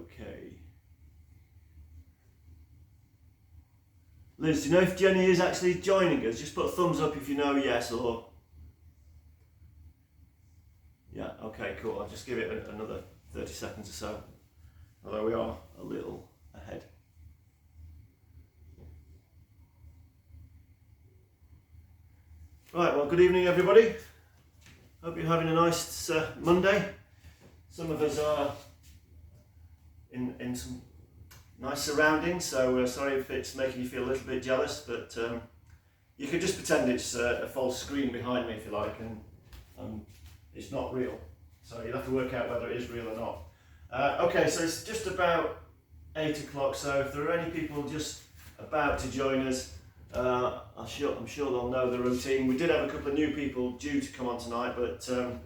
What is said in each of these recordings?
Okay. Liz, do you know if Jenny is actually joining us? Just put a thumbs up if you know yes or... Yeah, okay, cool. I'll just give it another 30 seconds or so. Although we are a little ahead. Right, well, good evening everybody. Hope you're having a nice Monday. Some of us are in some nice surroundings, so sorry if it's making you feel a little bit jealous, but you could just pretend it's a false screen behind me if you like, and it's not real. So you'll have to work out whether it is real or not. Okay, so it's just about 8 o'clock, so if there are any people just about to join us, I'm sure they'll know the routine. We did have a couple of new people due to come on tonight, but for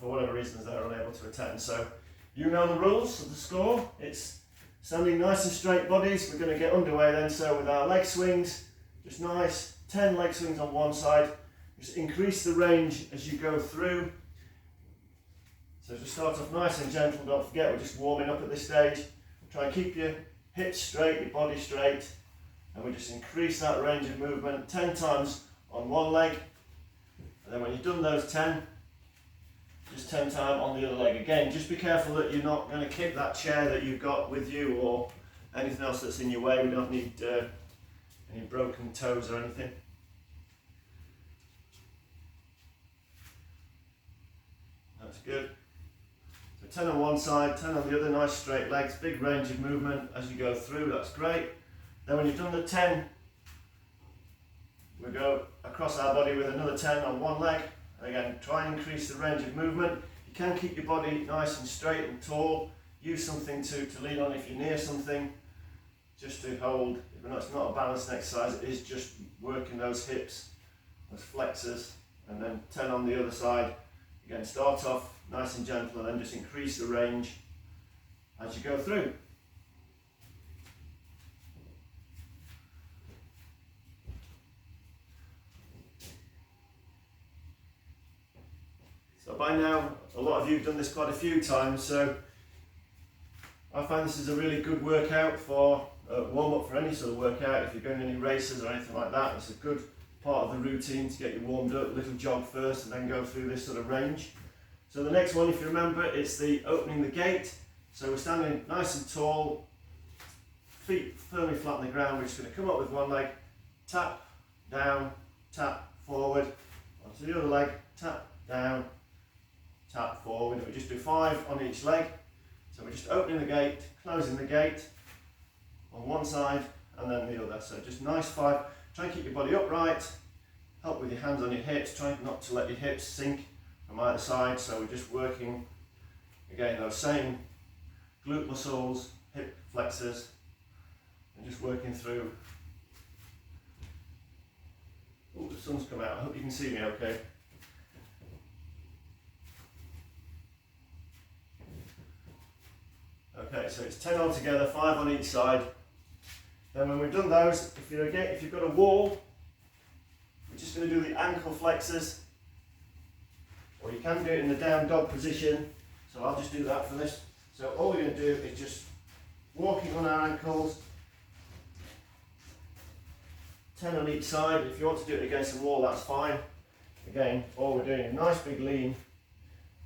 whatever reasons they're unable to attend. So you know the rules of the score. It's standing nice and straight bodies. We're going to get underway then. So with our leg swings, just nice 10 leg swings on one side. Just increase the range as you go through. So just start off nice and gentle. Don't forget we're just warming up at this stage. Try and keep your hips straight, your body straight. And we just increase that range of movement 10 times on one leg. And then when you've done those 10, just 10 times on the other leg. Again, just be careful that you're not going to kick that chair that you've got with you or anything else that's in your way. We don't need any broken toes or anything. That's good. So 10 on one side, 10 on the other, nice straight legs, big range of movement as you go through, that's great. Then when you've done the 10, we go across our body with another 10 on one leg. And again, try and increase the range of movement. You can keep your body nice and straight and tall. Use something to lean on if you're near something, just to hold. It's not a balancing exercise, it is just working those hips, those flexors, and then 10 on the other side. Again, start off nice and gentle and then just increase the range as you go through. So by now, a lot of you have done this quite a few times, so I find this is a really good workout for warm-up for any sort of workout. If you're going any races or anything like that, it's a good part of the routine to get you warmed up, a little jog first and then go through this sort of range. So the next one, if you remember, it's the opening the gate. So we're standing nice and tall, feet firmly flat on the ground. We're just going to come up with one leg, tap, down, tap, forward, onto the other leg, tap, down, tap, forward. We just do 5 on each leg. So we're just opening the gate, closing the gate on one side and then the other. So just nice 5. Try and keep your body upright. Help with your hands on your hips. Try not to let your hips sink from either side. So we're just working, again, those same glute muscles, hip flexors, and just working through. Oh, the sun's come out. I hope you can see me okay. Okay, so it's 10 altogether, 5 on each side. Then when we've done those, if you've got a wall, we're just going to do the ankle flexors, or you can do it in the down dog position. So I'll just do that for this. So all we're going to do is just walking on our ankles, 10 on each side. If you want to do it against the wall, that's fine. Again, all we're doing is a nice big lean,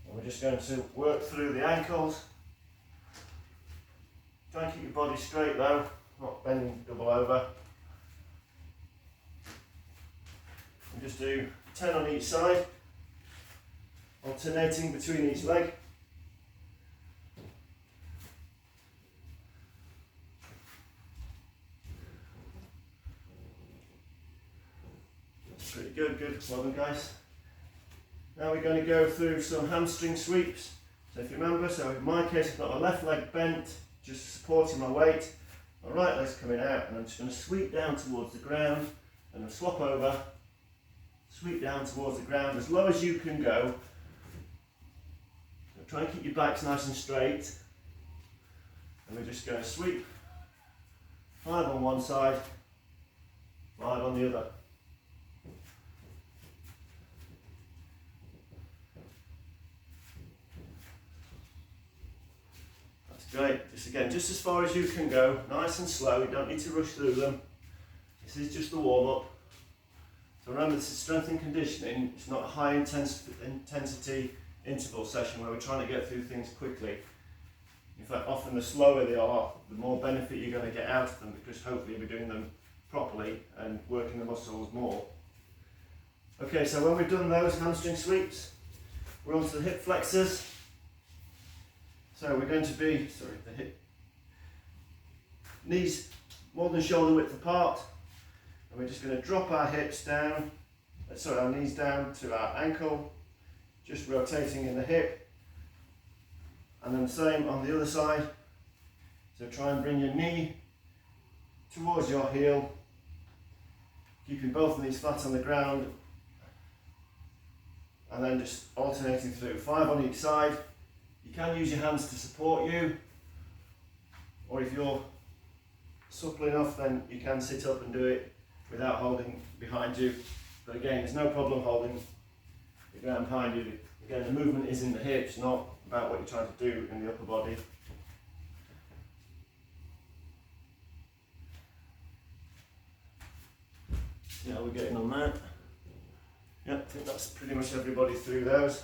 and we're just going to work through the ankles. Try and keep your body straight though, not bending double over. And just do 10 on each side, alternating between each leg. That's pretty good, well done guys. Now we're going to go through some hamstring sweeps. So if you remember, so in my case I've got my left leg bent, just supporting my weight. My right leg's coming out and I'm just going to sweep down towards the ground and I'll swap over, sweep down towards the ground as low as you can go. So try and keep your backs nice and straight. And we're just going to sweep 5 on one side, 5 on the other. Great, just again, just as far as you can go, nice and slow, you don't need to rush through them. This is just the warm-up. So remember, this is strength and conditioning, it's not a high intensity interval session where we're trying to get through things quickly. In fact, often the slower they are, the more benefit you're going to get out of them, because hopefully you'll be doing them properly and working the muscles more. Okay, so when we've done those hamstring sweeps, we're on to the hip flexors. So we're going to be, the hip, knees more than shoulder width apart, and we're just going to drop our hips down, our knees down to our ankle, just rotating in the hip, and then the same on the other side. So try and bring your knee towards your heel, keeping both knees flat on the ground, and then just alternating through, 5 on each side. You can use your hands to support you, or if you're supple enough, then you can sit up and do it without holding behind you. But again, there's no problem holding the ground behind you. Again, the movement is in the hips, not about what you're trying to do in the upper body. See how we're getting on that? Yeah, I think that's pretty much everybody through those.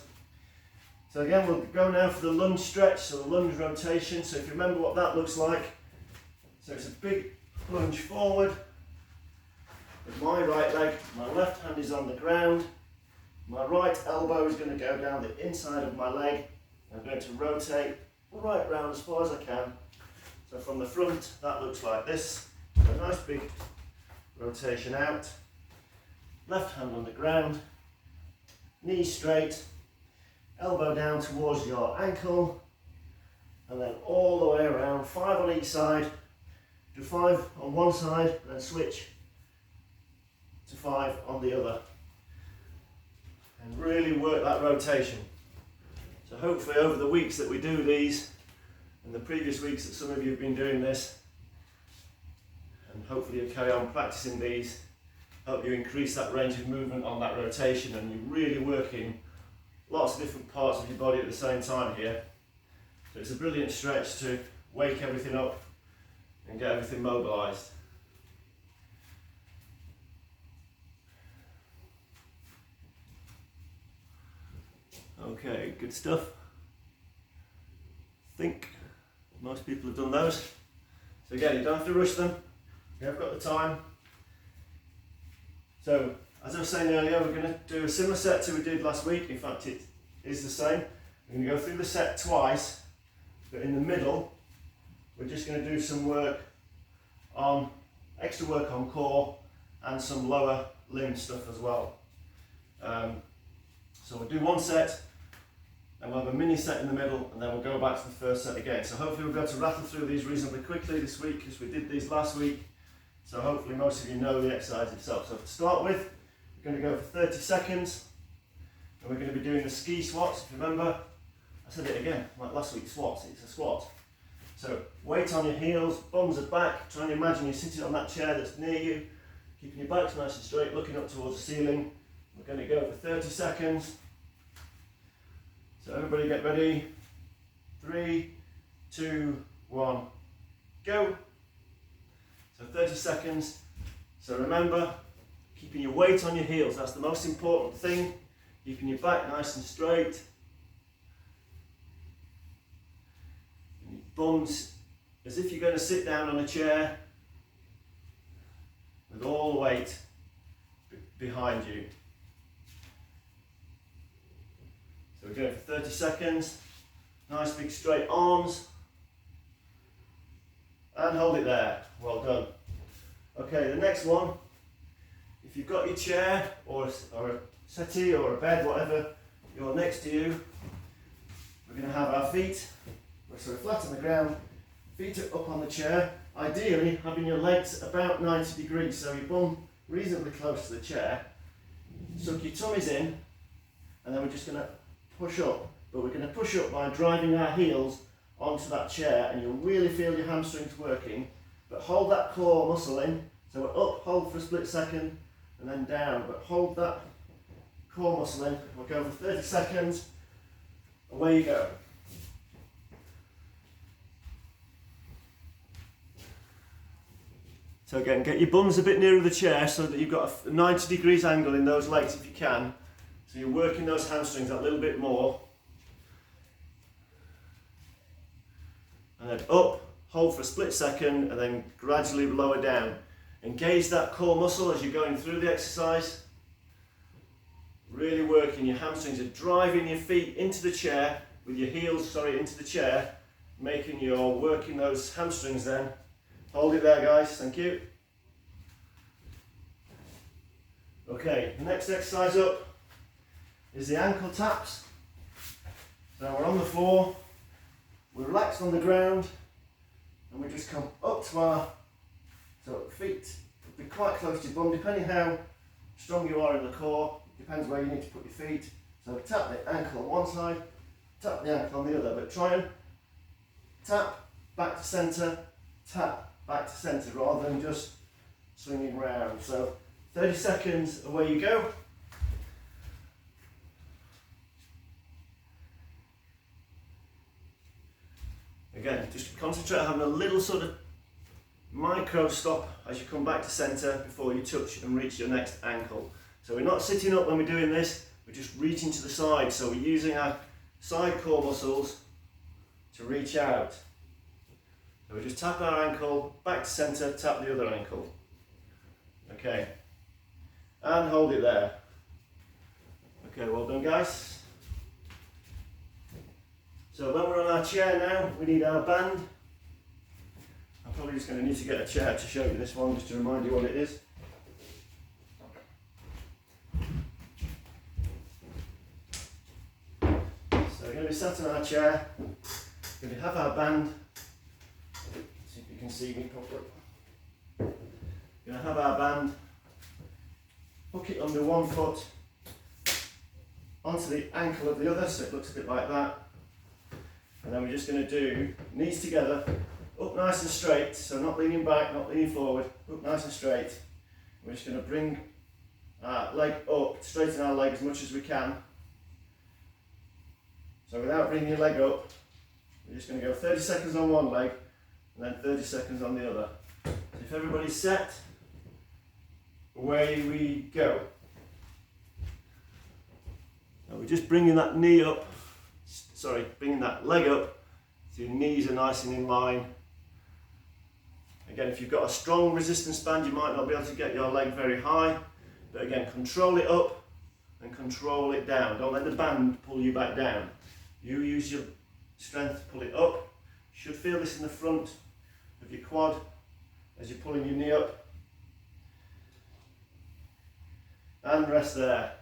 So again, we'll go now for the lunge stretch, so the lunge rotation. So if you remember what that looks like, so it's a big lunge forward with my right leg, my left hand is on the ground, my right elbow is going to go down the inside of my leg. I'm going to rotate right round as far as I can. So from the front, that looks like this. So a nice big rotation out. Left hand on the ground, knee straight, elbow down towards your ankle, and then all the way around, 5 on each side. Do 5 on one side, and then switch to 5 on the other. And really work that rotation. So hopefully over the weeks that we do these, and the previous weeks that some of you have been doing this, and hopefully you'll carry on practicing these, help you increase that range of movement on that rotation, and you're really working lots of different parts of your body at the same time here. So it's a brilliant stretch to wake everything up and get everything mobilised. Okay, good stuff. I think most people have done those. So again, you don't have to rush them. You have got the time. So, as I was saying earlier, we're going to do a similar set to we did last week. In fact, it is the same. We're going to go through the set twice, but in the middle, we're just going to do some work on, extra work on core and some lower limb stuff as well. So we'll do one set, and we'll have a mini set in the middle, and then we'll go back to the first set again. So hopefully we'll be able to rattle through these reasonably quickly this week, because we did these last week. So hopefully most of you know the exercise itself. So to start with, we're going to go for 30 seconds, and we're going to be doing the ski squats. If you remember, I said it again, like last week's squats, it's a squat. So weight on your heels, bums are back, try and imagine you're sitting on that chair that's near you, keeping your back nice and straight, looking up towards the ceiling. We're going to go for 30 seconds. So everybody get ready. 3, 2, 1, go. So 30 seconds. So remember, keeping your weight on your heels, that's the most important thing. Keeping your back nice and straight. And your bums as if you're going to sit down on a chair with all the weight behind you. So we're going for 30 seconds. Nice big straight arms. And hold it there. Well done. Okay, the next one, if you've got your chair or a settee or a bed, whatever you're next to you, we're going to have our feet, we're sort of flat on the ground, feet are up on the chair, ideally having your legs about 90 degrees, so your bum reasonably close to the chair. Suck your tummies in, and then we're just going to push up, but we're going to push up by driving our heels onto that chair, and you'll really feel your hamstrings working, but hold that core muscle in. So we're up, hold for a split second, and then down, but hold that core muscle in. We'll go for 30 seconds, away you go. So again, get your bums a bit nearer the chair so that you've got a 90 degrees angle in those legs if you can. So you're working those hamstrings a little bit more. And then up, hold for a split second, and then gradually lower down. Engage that core muscle as you're going through the exercise. Really working your hamstrings, are driving your feet into the chair, with your heels, into the chair, making you're working those hamstrings then. Hold it there, guys, thank you. Okay, the next exercise up is the ankle taps. So we're on the floor, we're relaxed on the ground, and we just come up to our feet will be quite close to your bum, depending how strong you are in the core, depends where you need to put your feet. So tap the ankle on one side, tap the ankle on the other, but try and tap back to centre, tap back to centre, rather than just swinging round. So 30 seconds, away you go. Again, just concentrate on having a little sort of micro stop as you come back to centre before you touch and reach your next ankle. So we're not sitting up when we're doing this, we're just reaching to the side. So we're using our side core muscles to reach out. So we just tap our ankle, back to centre, tap the other ankle. Okay, and hold it there. Okay, well done, guys. So when we're on our chair now, we need our band. I'm probably just going to need to get a chair to show you this one, just to remind you what it is. So we're going to be sat in our chair, we're going to have our band. See if you can see me properly. We're going to have our band, hook it under one foot, onto the ankle of the other, so it looks a bit like that. And then we're just going to do knees together, up nice and straight, so not leaning back, not leaning forward, up nice and straight. We're just going to bring our leg up, straighten our leg as much as we can. So without bringing your leg up, we're just going to go 30 seconds on one leg, and then 30 seconds on the other. So if everybody's set, away we go. Now we're just bringing that knee up, bringing that leg up so your knees are nice and in line. Again, if you've got a strong resistance band, you might not be able to get your leg very high, but again, control it up and control it down. Don't let the band pull you back down. You use your strength to pull it up. You should feel this in the front of your quad as you're pulling your knee up. And rest there.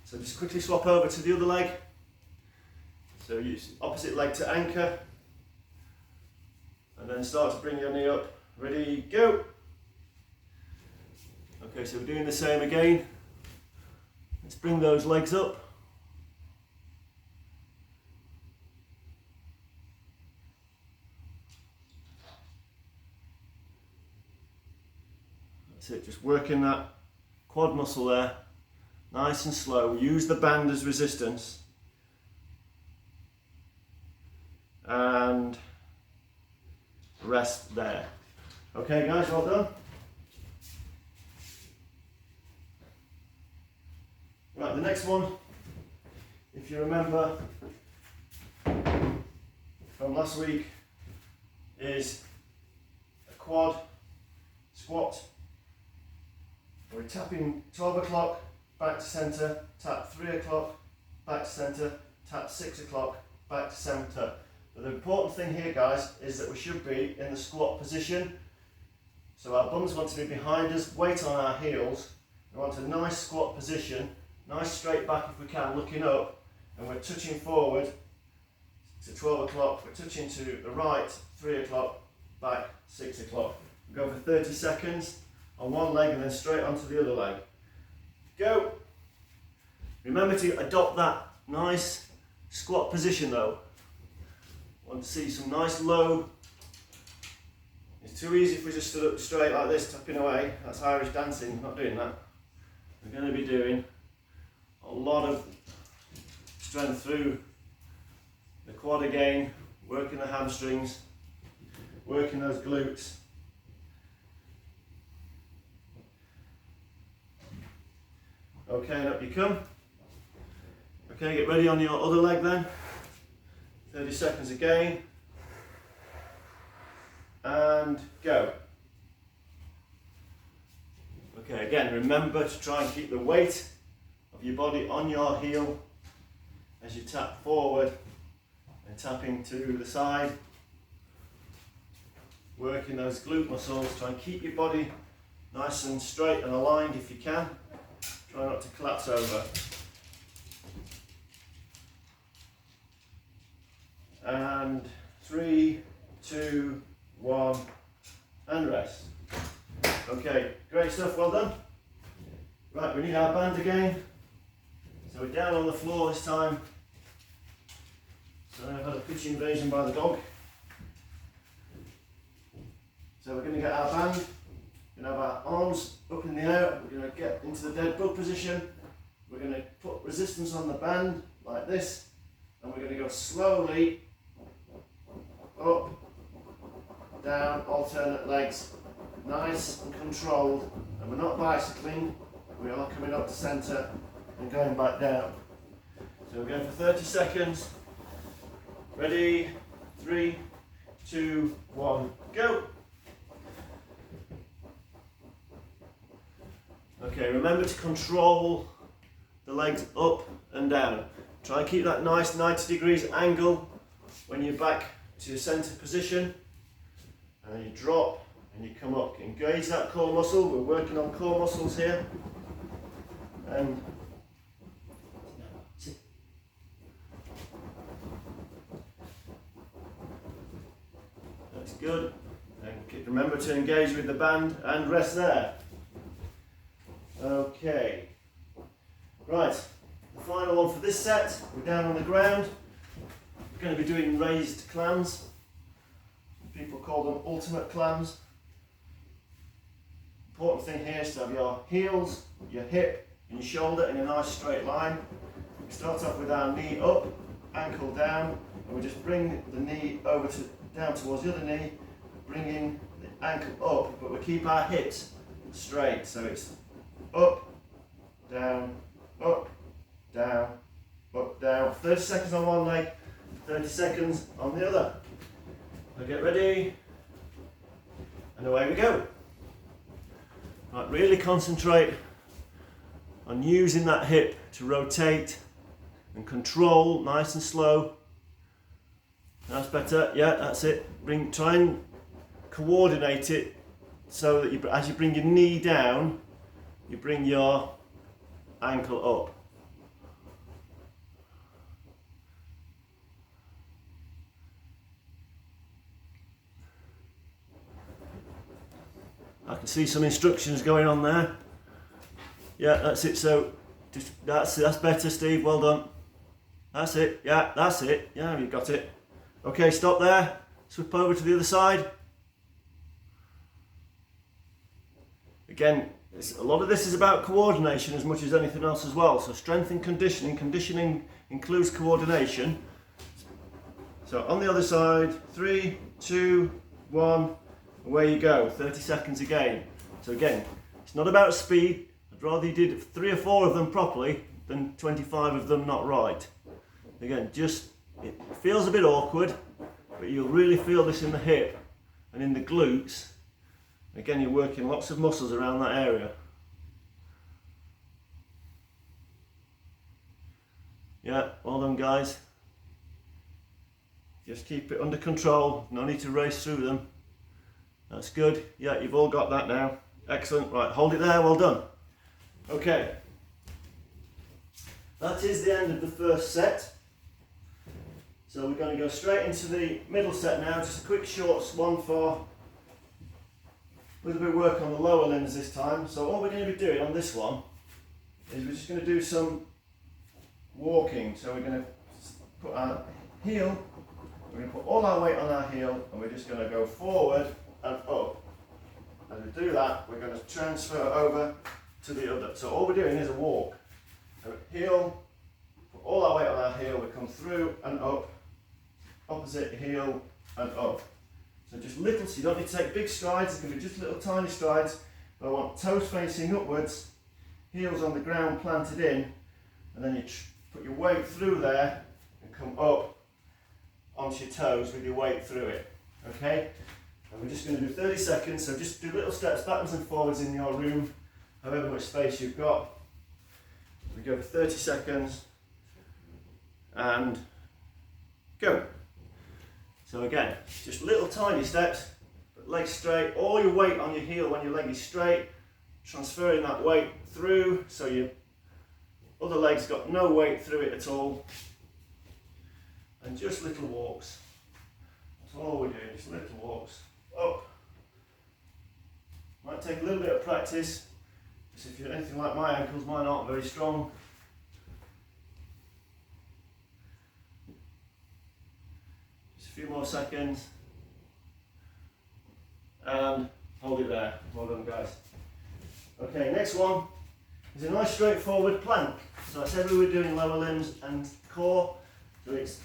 So just quickly swap over to the other leg. So use opposite leg to anchor, and then start to bring your knee up. Ready, go. Okay, so we're doing the same again. Let's bring those legs up. That's it, just working that quad muscle there, nice and slow. Use the band as resistance. And rest there. Okay guys, well done. Right, the next one, if you remember from last week, is a quad squat. We're tapping 12 o'clock, back to centre, tap 3 o'clock, back to centre, tap 6 o'clock, back to centre. But the important thing here, guys, is that we should be in the squat position. So our bums want to be behind us, weight on our heels. We want a nice squat position, nice straight back if we can, looking up, and we're touching forward to 12 o'clock, we're touching to the right, 3 o'clock, back, 6 o'clock. We go for 30 seconds on one leg and then straight onto the other leg. Go! Remember to adopt that nice squat position though. Want to see some nice low. It's too easy if we just stood up straight like this, tapping away. That's Irish dancing, not doing that. We're going to be doing a lot of strength through the quad again, working the hamstrings, working those glutes. Okay, and up you come. Okay, get ready on your other leg then. 30 seconds again. And go. Okay, again, remember to try and keep the weight of your body on your heel as you tap forward and tapping to the side. Working those glute muscles. Try and keep your body nice and straight and aligned if you can. Try not to collapse over. And 3, 2, 1, and rest. Okay, great stuff, well done. Right, we need our band again. So we're down on the floor this time. So I've had a pitch invasion by the dog. So we're going to get our band. We're going to have our arms up in the air. We're going to get into the dead bug position. We're going to put resistance on the band like this. And we're going to go slowly up, down, alternate legs. Nice and controlled. And we're not bicycling. We are coming up to centre and going back down. So we're going for 30 seconds. Ready? 3, 2, 1, go. Okay, remember to control the legs up and down. Try and keep that nice 90 degrees angle when you're back to your centre position. And then you drop and you come up. Engage that core muscle. We're working on core muscles here. And that's good. And remember to engage with the band and rest there. Okay. Right. The final one for this set. We're down on the ground. We're going to be doing raised clams. People call them ultimate clams. Important thing here is to have your heels, your hip and your shoulder in a nice straight line. We start off with our knee up, ankle down, and we just bring the knee over to down towards the other knee, bringing the ankle up, but we keep our hips straight. So it's up, down, up, down, up, down. 30 seconds on one leg, 30 seconds on the other. So get ready, and away we go. Right, really concentrate on using that hip to rotate and control, nice and slow. That's better, yeah, that's it. Try and coordinate it so that as you bring your knee down, you bring your ankle up. I can see some instructions going on there. Yeah, that's it. So just that's better, Steve. Well done. That's it. Yeah, that's it. Yeah, you got it. Okay, stop there. Swip over to the other side. Again, a lot of this is about coordination as much as anything else as well. So strength and conditioning. Conditioning includes coordination. So on the other side, 3, 2, 1. Away you go, 30 seconds again. So again, it's not about speed. I'd rather you did 3 or 4 of them properly than 25 of them not right. Again, it feels a bit awkward, but you'll really feel this in the hip and in the glutes. Again, you're working lots of muscles around that area. Yeah, well done guys. Just keep it under control, no need to race through them. That's good. Yeah, you've all got that now. Excellent. Right, hold it there. Well done. Okay. That is the end of the first set. So we're going to go straight into the middle set now. Just a quick short one for a little bit of work on the lower limbs this time. So all we're going to be doing on this one is we're just going to do some walking. So we're going to put our heel, we're going to put all our weight on our heel, and we're just going to go forward and up. As we do that, we're going to transfer over to the other. So all we're doing is a walk. So heel, put all our weight on our heel, we come through and up, opposite heel and up. So just little, so you don't need to take big strides, it can be just little tiny strides, but I want toes facing upwards heels on the ground planted in, and then you put your weight through there and come up onto your toes with your weight through it. Okay? And we're just going to do 30 seconds, so just do little steps backwards and forwards in your room, however much space you've got. We go for 30 seconds and go. So again, just little tiny steps, but legs straight, all your weight on your heel when your leg is straight, transferring that weight through so your other leg's got no weight through it at all. And just little walks. That's all we're doing, just little walks. Up. Might take a little bit of practice, because if you're anything like my ankles, mine aren't very strong. Just a few more seconds. And hold it there. Well done, guys. Okay, next one is a nice straightforward plank. So I said we were doing lower limbs and core. So it's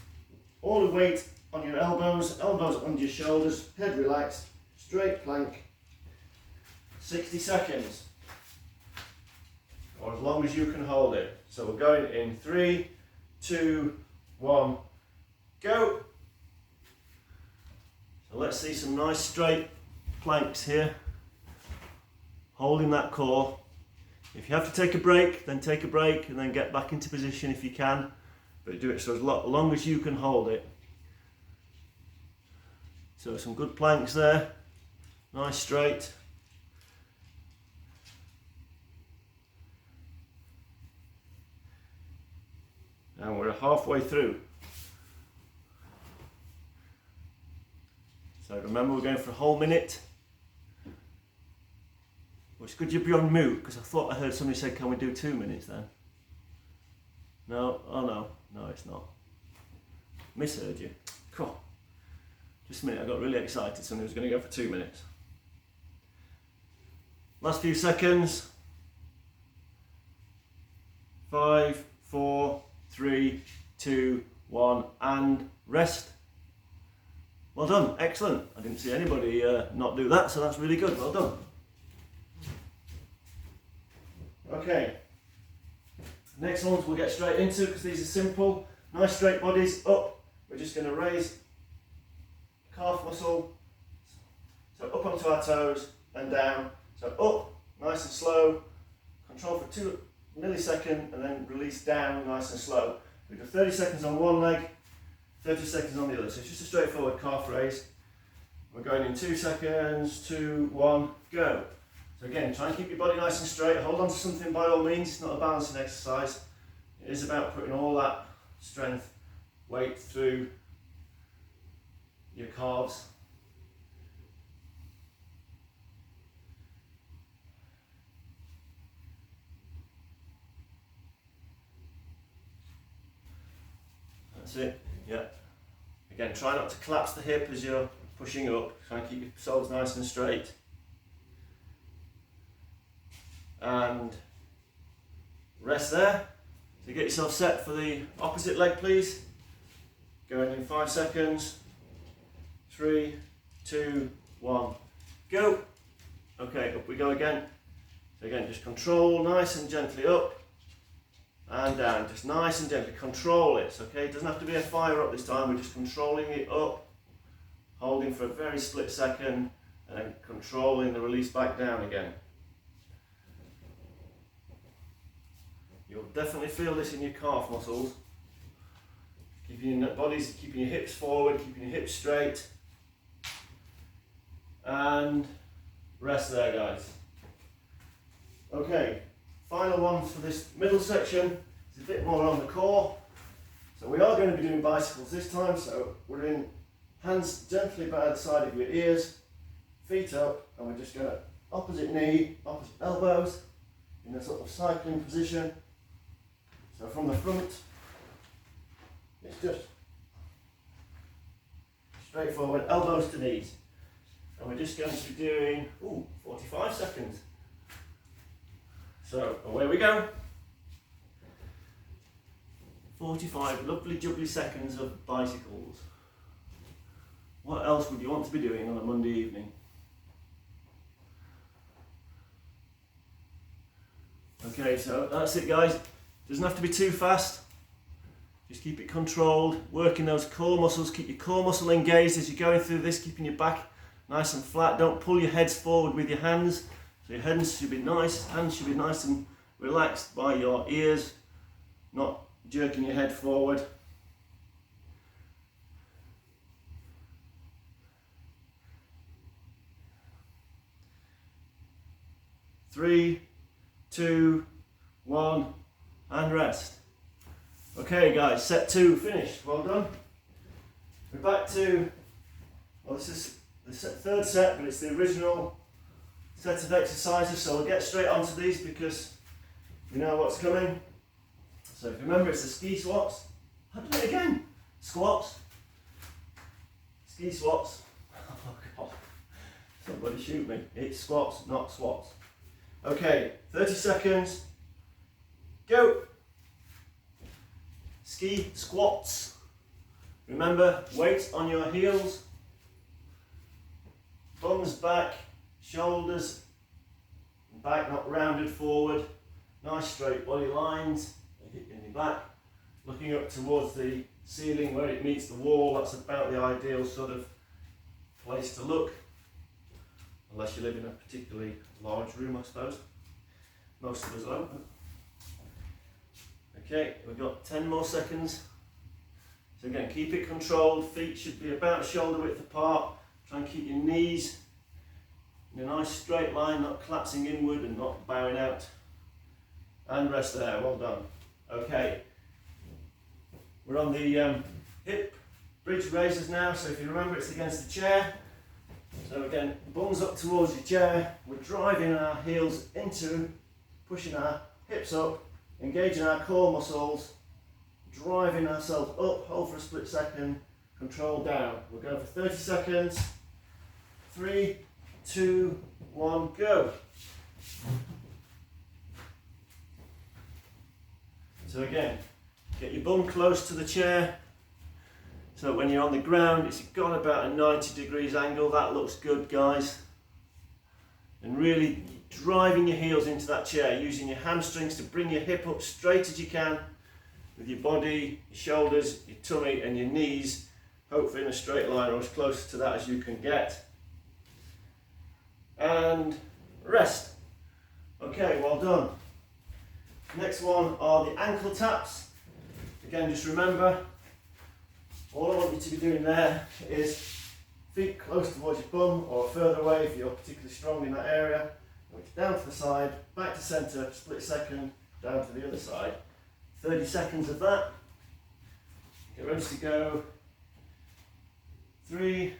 all the weight on your elbows, elbows under your shoulders, head relaxed, straight plank, 60 seconds, or as long as you can hold it. So we're going in 3, 2, 1, go. So let's see some nice straight planks here, holding that core. If you have to take a break, then take a break and then get back into position if you can, but do it so as long as you can hold it. So some good planks there, nice straight. And we're halfway through. So remember, we're going for a whole minute. Which could you be on mute? Because I thought I heard somebody say, can we do 2 minutes then? No? Oh no. No, it's not. Misheard you. Come on. Just a minute, I got really excited. Somebody was going to go for 2 minutes. Last few seconds. 5, 4, 3, 2, 1, and rest. Well done, excellent. I didn't see anybody not do that, so that's really good. Well done. Okay. Next ones we'll get straight into because these are simple. Nice straight bodies up. We're just going to raise calf muscle, so up onto our toes and down. So up, nice and slow, control for 2 milliseconds and then release down nice and slow. We do 30 seconds on one leg, 30 seconds on the other. So it's just a straightforward calf raise. We're going in 2 seconds, 2, 1, go. So again, try and keep your body nice and straight. Hold on to something by all means. It's not a balancing exercise. It is about putting all that strength, weight through your calves. That's it, yeah. Again, try not to collapse the hip as you're pushing up. Try and keep your soles nice and straight. And rest there. So get yourself set for the opposite leg, please. Going in 5 seconds. 3, 2, 1, go. Okay, up we go again. So again, just control nice and gently up and down. Just nice and gently control it. Okay, it doesn't have to be a fire up this time. We're just controlling it up, holding for a very split second, and then controlling the release back down again. You'll definitely feel this in your calf muscles. Keeping your bodies, keeping your hips forward, keeping your hips straight. And rest there, guys. Okay, final one for this middle section. It's a bit more on the core. So we are going to be doing bicycles this time. So we're in hands gently by the side of your ears, feet up, and we're just going to opposite knee, opposite elbows, in a sort of cycling position. So from the front, it's just straightforward, elbows to knees. And we're just going to be doing 45 seconds. So away we go. 45 lovely jubbly seconds of bicycles. What else would you want to be doing on a Monday evening? Okay, so that's it guys. Doesn't have to be too fast. Just keep it controlled, working those core muscles, keep your core muscle engaged as you're going through this, keeping your back nice and flat. Don't pull your heads forward with your hands. So your hands should be nice, hands should be nice and relaxed by your ears, not jerking your head forward. Three, two, one, and rest. Okay guys, set 2 finished, well done. We're back to, well this is the third set, but it's the original set of exercises, so we'll get straight onto these because we know what's coming. So if you remember, it's the ski squats. I'll do it again. Squats. Ski squats. Oh God, somebody shoot me. It's squats, not swats. Okay, 30 seconds. Go. Ski squats. Remember, weight on your heels, bums back, shoulders back, not rounded forward. Nice straight body lines in your back, looking up towards the ceiling where it meets the wall. That's about the ideal sort of place to look, unless you live in a particularly large room, I suppose. Most of us don't. Okay, we've got 10 more seconds. So again, keep it controlled. Feet should be about shoulder width apart. Try and keep your knees in a nice straight line, not collapsing inward and not bowing out. And rest there, well done. Okay, we're on the hip bridge raises now. So if you remember, it's against the chair. So again, bums up towards your chair. We're driving our heels into, pushing our hips up, engaging our core muscles, driving ourselves up, hold for a split second, control down. We'll go for 30 seconds. 3, 2, 1, go. So again, get your bum close to the chair. So when you're on the ground, it's got about a 90 degrees angle. That looks good, guys. And really driving your heels into that chair, using your hamstrings to bring your hip up straight as you can, with your body, your shoulders, your tummy and your knees, hopefully in a straight line or as close to that as you can get. And rest. Okay, well done. Next one are the ankle taps. Again, just remember, all I want you to be doing there is feet close towards your bum or further away if you're particularly strong in that area. Down to the side, back to centre, split second, down to the other side. 30 seconds of that. Get ready to go. 3,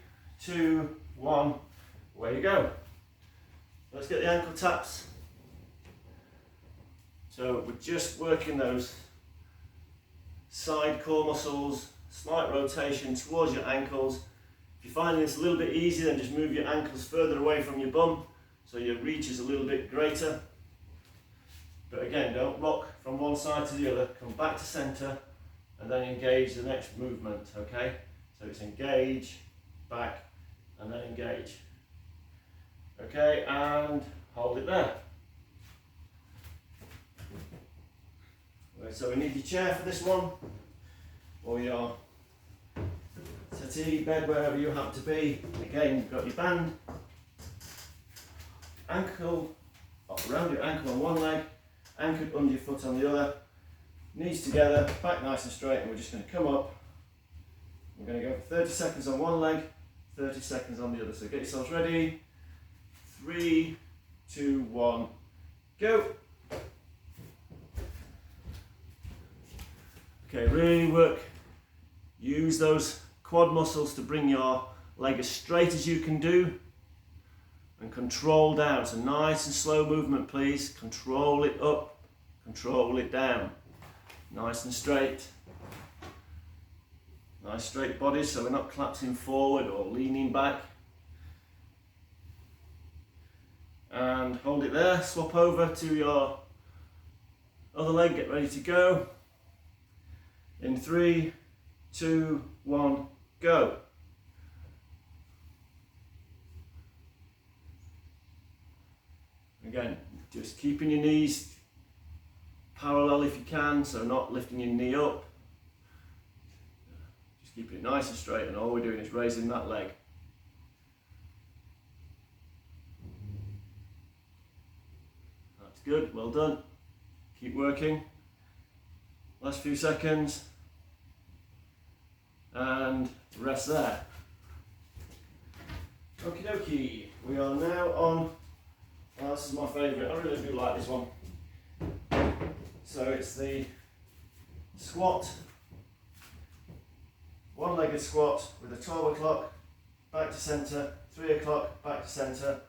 2, 1, away you go. Let's get the ankle taps. So we're just working those side core muscles, slight rotation towards your ankles. If you're finding this a little bit easier, then just move your ankles further away from your bum so your reach is a little bit greater. But again, don't rock from one side to the other. Come back to centre and then engage the next movement, okay? So it's engage, back, and then engage. Okay, and hold it there. Right, so we need your chair for this one, or your settee, bed, wherever you happen to be. Again, you've got your band, ankle, around your ankle on one leg, anchored under your foot on the other, knees together, back nice and straight, and we're just going to come up. We're going to go for 30 seconds on one leg, 30 seconds on the other. So get yourselves ready. 3, 2, 1, go. Okay, really work. Use those quad muscles to bring your leg as straight as you can do and control down. So nice and slow movement, please. Control it up, control it down. Nice and straight. Nice straight body so we're not collapsing forward or leaning back. And hold it there, swap over to your other leg, get ready to go. In 3, 2, 1, go. Again, just keeping your knees parallel if you can, so not lifting your knee up. Just keeping it nice and straight, and all we're doing is raising that leg. That's good, well done. Keep working. Last few seconds. And rest there. Okie dokie. We are now on, well, this is my favourite, I really do like this one. So it's the squat, one-legged squat with a 12 o'clock back to centre, 3 o'clock back to centre,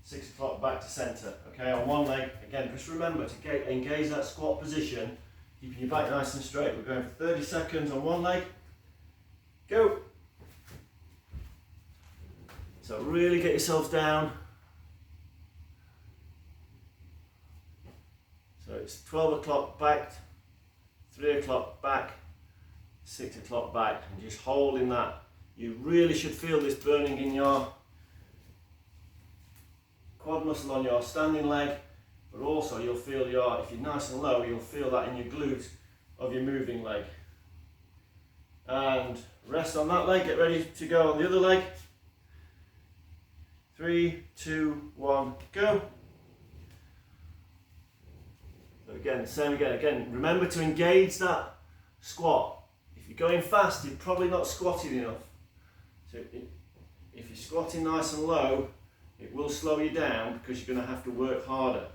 6 o'clock back to centre. Okay, on one leg. Again, just remember to engage that squat position, keeping your back nice and straight. We're going for 30 seconds on one leg. Go. So really get yourselves down. So it's 12 o'clock back, 3 o'clock back, 6 o'clock back, and just holding that. You really should feel this burning in your quad muscle on your standing leg, but also you'll feel your, if you're nice and low, you'll feel that in your glutes of your moving leg. And rest on that leg, get ready to go on the other leg. 3, 2, 1, go. So again, same again, remember to engage that squat. If you're going fast, you're probably not squatting enough. So if you're squatting nice and low, it will slow you down because you're going to have to work harder.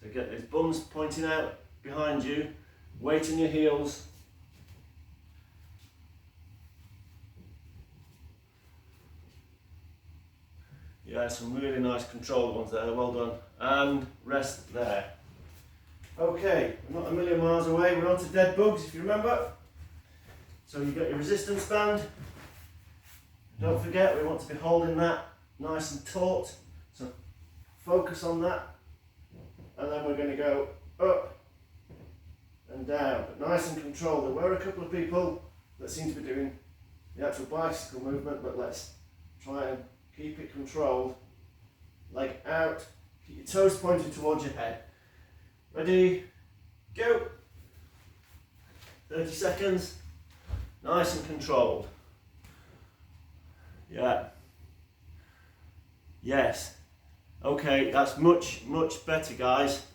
So get those bums pointing out behind you, weight in your heels. Yeah, some really nice controlled ones there, well done. And rest there. Okay, we're not a million miles away, we're on to dead bugs if you remember. So you've got your resistance band. Don't forget, we want to be holding that nice and taut. So focus on that. And then we're going to go up and down, but nice and controlled. There were a couple of people that seem to be doing the actual bicycle movement, but let's try and keep it controlled. Leg out, keep your toes pointed towards your head. Ready, go. 30 seconds, nice and controlled. Yeah. Yes. Okay, that's much better, guys.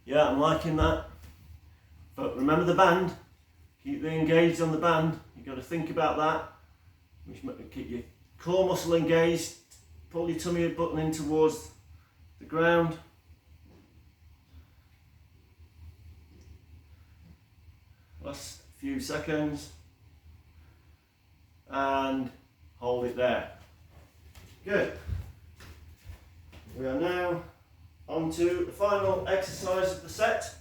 Yeah, I'm liking that. But remember the band. Keep engaged on the band. You've got to think about that. Keep your core muscle engaged. Pull your tummy button in towards the ground. Last few seconds. And hold it there. Good. We are now on to the final exercise of the set.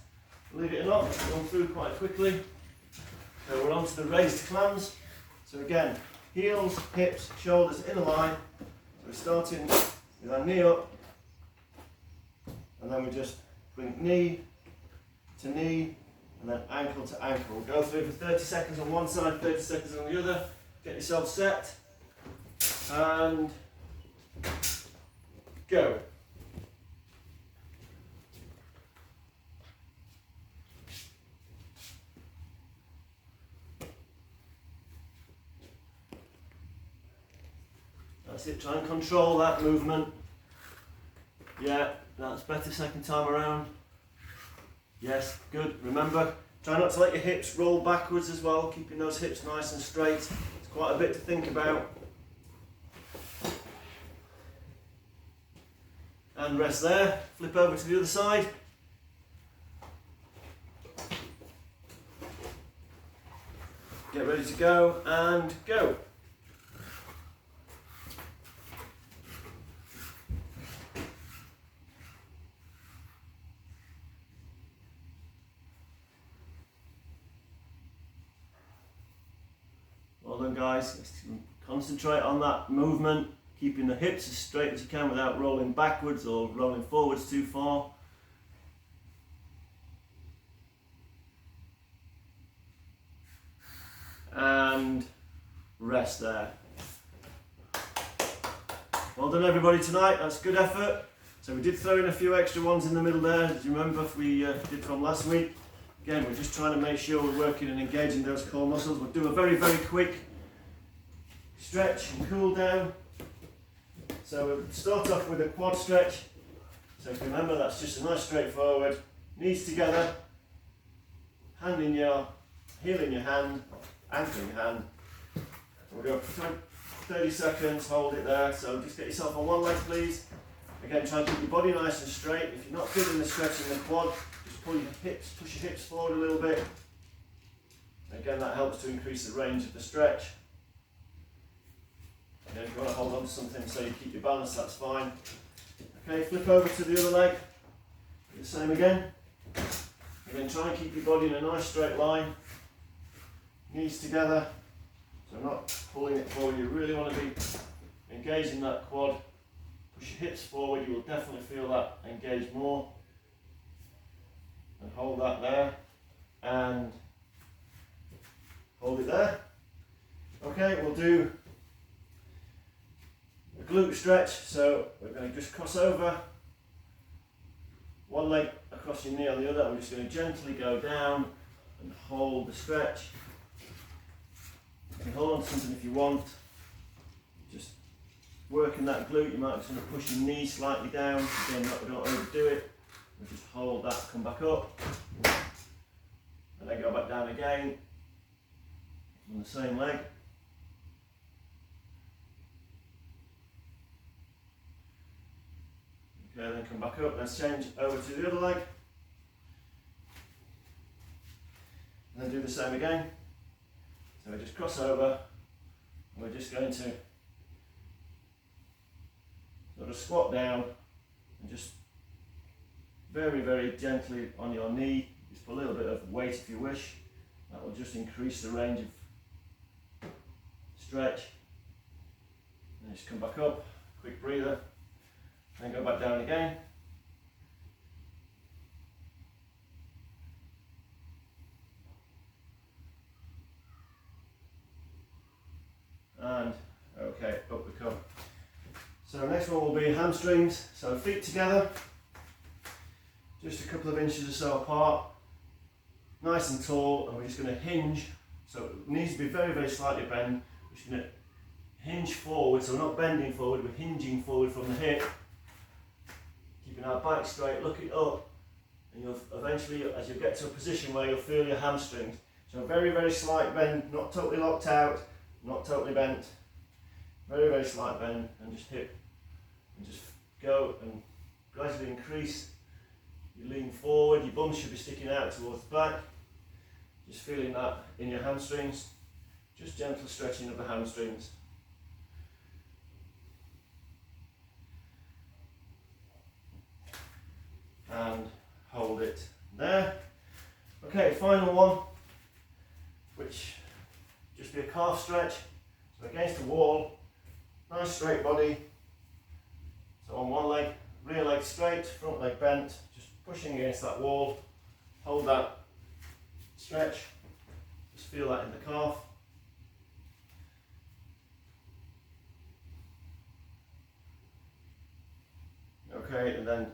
Believe it or not, it's gone through quite quickly. So we're on to the raised clams. So again, heels, hips, shoulders in a line. So we're starting with our knee up, and then we just bring knee to knee, and then ankle to ankle. We'll go through for 30 seconds on one side, 30 seconds on the other. Get yourself set, and go. That's it, try and control that movement. Yeah, that's better second time around. Yes, good. Remember, try not to let your hips roll backwards as well, keeping those hips nice and straight. It's quite a bit to think about. And rest there, flip over to the other side. Get ready to go, and go. Well done, guys. Concentrate on that movement, keeping the hips as straight as you can without rolling backwards or rolling forwards too far. And rest there. Well done everybody tonight, that's good effort. So we did throw in a few extra ones in the middle there. Do you remember if we did from last week? Again, we're just trying to make sure we're working and engaging those core muscles. We'll do a very, very quick stretch and cool down. So we'll start off with a quad stretch. So if you remember, that's just a nice straightforward, knees together, hand in your, heel in your hand, ankle in your hand. We'll go for 30 seconds, hold it there. So just get yourself on one leg, please. Again, try and keep your body nice and straight. If you're not feeling the stretch in the quad, just pull your hips, push your hips forward a little bit. Again, that helps to increase the range of the stretch. Again, if you want to hold on to something so you keep your balance, that's fine. Okay, flip over to the other leg. Do the same again. Again, try and keep your body in a nice straight line. Knees together. So not pulling it forward. You really want to be engaging that quad. Push your hips forward. You will definitely feel that engage more. And hold that there. And hold it there. Okay, we'll do a glute stretch. So we're going to just cross over. One leg across your knee on the other. I'm just going to gently go down and hold the stretch. You can hold on to something if you want. Just working that glute. You might just want to push your knee slightly down. Again, don't overdo it. And just hold that, come back up. And then go back down again on the same leg. Okay, then come back up. Let's change over to the other leg. And then do the same again. So we just cross over, and we're just going to sort of squat down and just very, very gently on your knee, just put a little bit of weight if you wish. That will just increase the range of stretch. And just come back up, quick breather, then go back down again. And okay, up we come. So next one will be hamstrings. So feet together, just a couple of inches or so apart, nice and tall, and we're just going to hinge. So it needs to be very, very slightly bent. We're just going to hinge forward, so we're not bending forward, we're hinging forward from the hip, keeping our back straight, looking up, and you'll eventually, as you get to a position where you'll feel your hamstrings. So a very, very slight bend, not totally locked out, not totally bent, very, very slight bend, and just hip, and just go and gradually increase. You lean forward, your bum should be sticking out towards the back, just feeling that in your hamstrings, just gentle stretching of the hamstrings. And hold it there. Okay, final one, which just be a calf stretch. So against the wall, nice straight body. So on one leg, rear leg straight, front leg bent, just pushing against that wall. Hold that stretch, just feel that in the calf. Okay, and then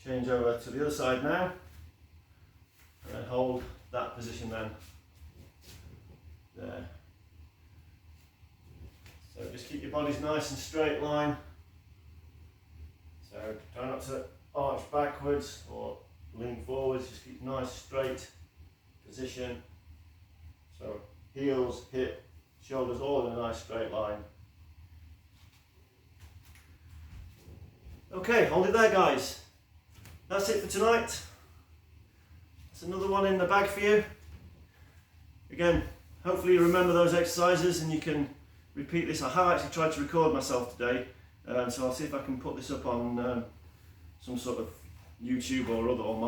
change over to the other side now, and then hold that position then. There. So just keep your bodies nice and straight line. So try not to arch backwards or lean forwards, just keep nice straight position. So heels, hip, shoulders all in a nice straight line. Okay, hold it there guys. That's it for tonight. That's another one in the bag for you. Again, hopefully you remember those exercises and you can repeat this. I have actually tried to record myself today, so I'll see if I can put this up on some sort of YouTube or other on my